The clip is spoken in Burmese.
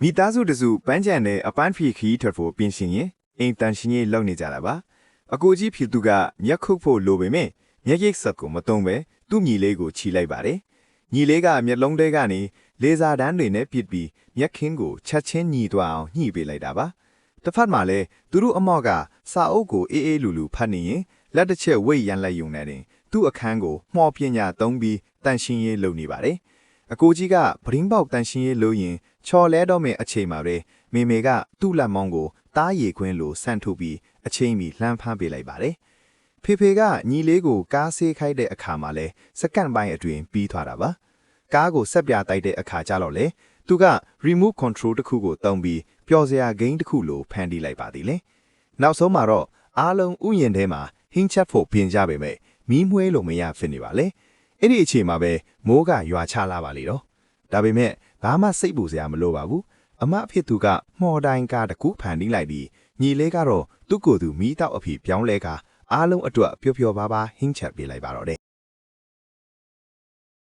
မိသားစုတစုပန်းချံနဲ့အပန်းဖြေခီးထွက်ဖို့ပြင်ဆင်ရင်အိမ်တန်ရှင်ကြီးလောက်နေကြတာပါအကိုကြီးဖြစ်သူကမျက်ခုတ်ဖို့လိုပေမဲ့မျက်ရိပ်ဆက်ကိုမတုံးပဲသူ့ညီလေးကိုခြိလိုက်ပါတယ်ညီလေးကမျက်လုံးထဲကနေလေဆာတန်းတွေနဲ့ပြစ်ပြီးမျက်ခင်းကိုချက်ချင်းညီသွားအောင်ညှိပေးလိုက်တာပါတစ်ဖက်မှာလည်းသူတို့အမော့ကစာအုပ်ကိုအေးအေးလူလူဖတ်နေရင်လက်တစ်ချက်ဝိတ်ရန်လိုက်ယုံနေတယ်သူ့အခန်းကိုမှော်ပညာသုံးပြီးတန်ရှင်ရေးလုပ်နေပါတယ်အကိုကြီးကပရင်းပေါက်တန်ရှင်ရေးလို့ရင်ချော်လဲတော့မယ့်အချိန်မှာပဲမေမေကသူ့လက်မောင်းကိုတားရည်ခွင်းလိုဆန့်ထုတ်ပြီးအချိန်မီလှမ်းဖမ်းပေးလိုက်ပါတယ်ဖေဖေကညီလေးကိုကားဆေးခိုက်တဲ့အခါမှာလဲစက္ကန့်ပိုင်းအတွင်းပြီးသွားတာပါကားကိုဆက်ပြတိုက်တဲ့အခါကျတော့လေသူက remote control တစ်ခုကိုတုံးပြီးပျော်စရာဂိမ်းတစ်ခုလိုဖန်တီးလိုက်ပါသေးတယ်နောက်ဆုံးမှာတော့အားလုံးဥယျာဉ်ထဲမှာဟင်းချက်ဖို့ပြင်ကြပေမဲ့မီးမွှေးလို့မရဖြစ်နေပါလေအဲ့ဒီအချိန်မှာပဲမိုးကရွာချလာပါလေတော့ဒါပေမဲ့ဘာမှစိတ်ပူစရာမလိုပါဘူးအမအဖြစ်သူကမှော်တိုင်းကားတစ်ခုဖန်တီးလိုက်ပြီးညီလေးကတော့သူ့ကိုယ်သူမီးတောက်အဖြစ်ပြောင်းလဲကာအားလုံးအတွက်ပျော်ပျော်ပါပါဟင်းချက်ပေးလိုက်ပါတော့တယ်